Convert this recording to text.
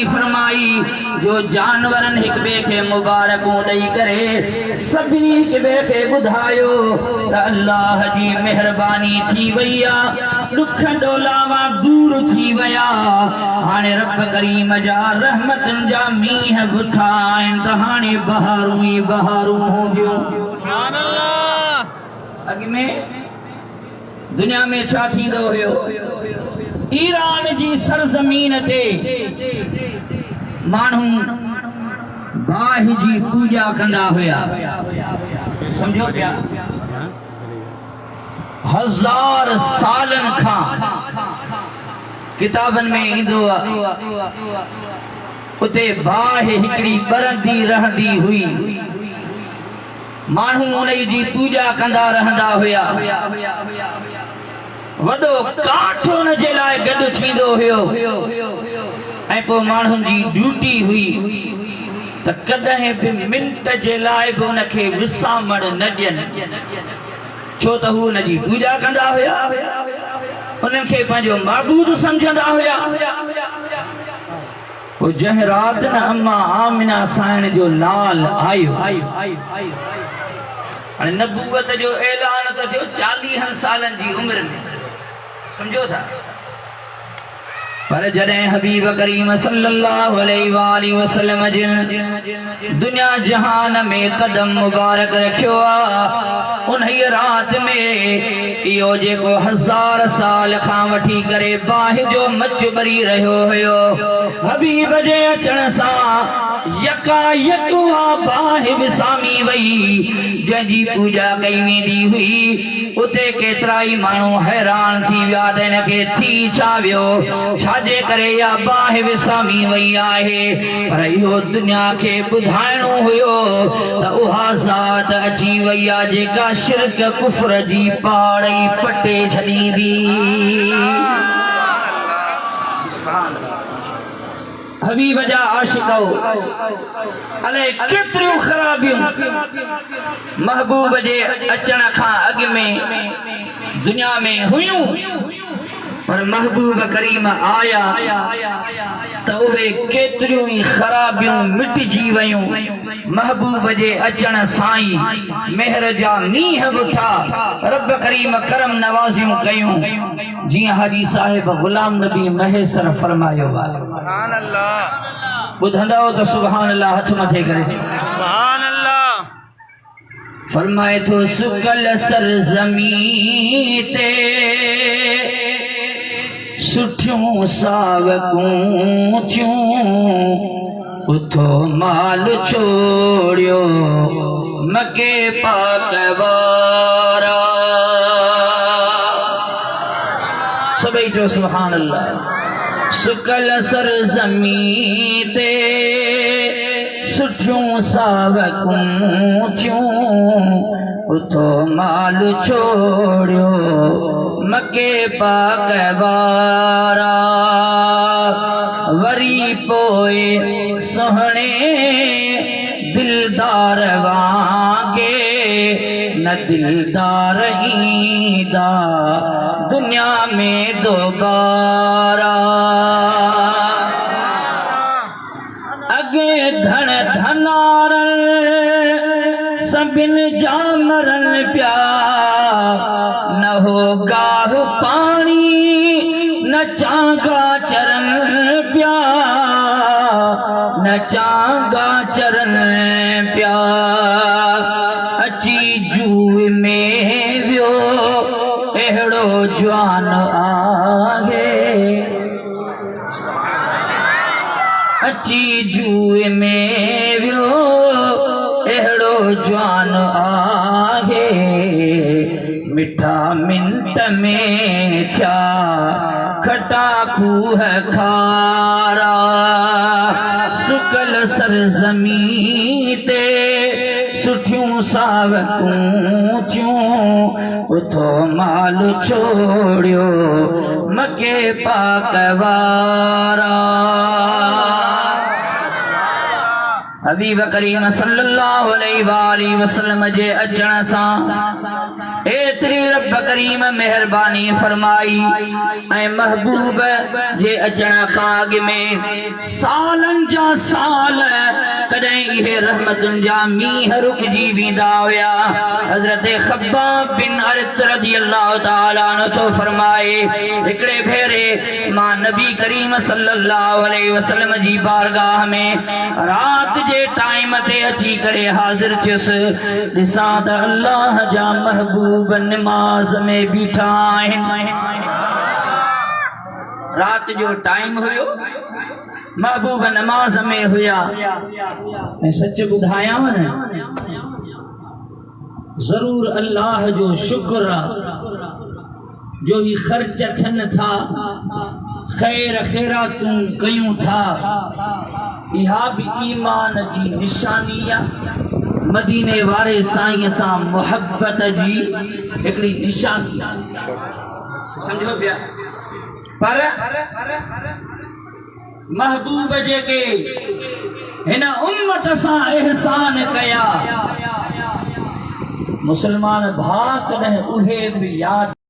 मेहरबानी फरमाई जो जानवरन हिक बे के मुबारकूं दई करे सभिनी हिक बे के बुधायो त अल्लाह जी मेहरबानी थी वैया दुख डोलावा दूर थी वया हाने रब करीम जा रहमतन जा मीह बुठा त हाने बहारूं ही बहारूं होंदियूं सुभान अल्लाह। अॻ में दुनिया में छा थींदो हुयो ईरान जी सरजमीन ते माण्हू बाहि जी पूजा कंदा हुया समझो पिया 1000 सालन खां किताबन में ईंदो उते बाहि हिकड़ी बरंदी रहंदी हुई माण्हू उनई जी पूजा कंदा रहंदा हुया वडो काठ उन जे लाइ गॾु थींदो हुयो ऐं पोइ माण्हुनि जी ड्यूटी हुई त कॾहिं बि मिंट जे लाइ बि उनखे विसामण न ॾियनि छो त हू उनजी पूजा कंदा हुया उन्हनि खे पंहिंजो महबूब सम्झंदा हुया। पोइ जंहिं राति न अम्मा आमिना साइण जो लाल आयो हाणे नबूवत जो ऐलान त थियो 40 सालनि जी उमिरि में समझो था पर जॾहिं हबीब करीम सल्लल्लाहु अलैहि वसल्लम जिन दुनिया जहान में कदम मुबारक रखियो उन रात में इहो जेको 1000 साल खां वठी करे बाहि जो मच भरी रहियो हुयो हबीब जे अचण सां यकायक बाहि विसामी वई जंहिंजी पूजा कई वेंदी हुई उते केतिरा ई माण्हू हैरान थी विया त हिनखे थी छा वियो छाजे करे या बाहि विसामी वई आहे पर इहो दुनिया खे ॿुधाइणो हुयो त उहा ज़ात अची वई आहे जेका शिरक कुफ्र जी पाड़ी पटे छॾींदी। हबीब जा आशिक़ो अले केतिरियूं ख़राबियूं महबूब जे अचण खां अॻ में दुनिया में हुयूं पर महबूब करीम आया त उहे केतिरियूं ई ख़राबियूं मिटिजी वयूं महबूब जे अचण सां ई मेहर जा मींह बुठा रब करीम करम नवाज़ियूं कयूं जीअं हाजी साहिब गुलाम नबी महेसर फरमायो सुभान अल्लाह ॿुधंदव त सुभान अल्लाह हथ मथे करे सुभान अल्लाह फरमाए थो सुकल सरज़मीं ते सुठियूं सावकूं थियूं उथो माल छोड़ियो मके पाक वारा सभई चो सुभान अल्लाह। सुकल सरज़मीं ते सुठियूं सावकूं थियूं उथो माल छोड़ियो मके पाक वारा वरी पोए सोहणे दिलदार वांगे न दिलदार ईंदा दुनिया में दोबारा अगे धन धनारन सभिन जामरन प्या न हो गाह पानी न चांगा चरन प्या न चांगा चरन प्या अची जूए में वियो अहिड़ो जवान आहे अची जूए में वियो अहिड़ो जवान आहे मिठा मिंट में थिया खटा खूह खारा सुकल सरज़मीं ते सुठियूं सावकूं थियूं उथो माल छोड़ियो मके पाक वारा हबीब करीम सल्लल्लाहु अलैहि वसल्लम जे अचण सां एतरी रब करीम मेहरबानी फरमाई ऐं महबूब जे अचण खां अॻु में सालन जा साल कॾहिं इहे रहमतुनि जा मींहं रुकिजी वेंदा हुया। हज़रत ख़ब्बाब बिन अरत रज़ियल्लाहु ताला अन्हु तो फरमाए हिकिड़े भेरे मां नबी करीम सल्लल्लाहु अलैहि वसल्लम जी बारगाह में रात जे टाइम ते अची करे हाज़िर थियुसि। ॾिसां त अल्लाह जा महबूब नमाज में बीठा आहिनि। रात जो टाइम हुयो, महबूब नमाज में हुया। मैं सच ॿुधायांव न, जरूर अल्लाह जो शुक्र जो ही ख़र्च थियनि था, ख़ैर ख़ैरातूं कयूं था, इहा भी ईमान जी निशानी आहे। मदीने वारे साईं सां मोहब्बत जी हिकिड़ी निशानी, समझो पिया। पर महबूब जेके हिन उम्मत सां एहसान कया, मुसलमान भाउ कॾहिं उहे बि यादि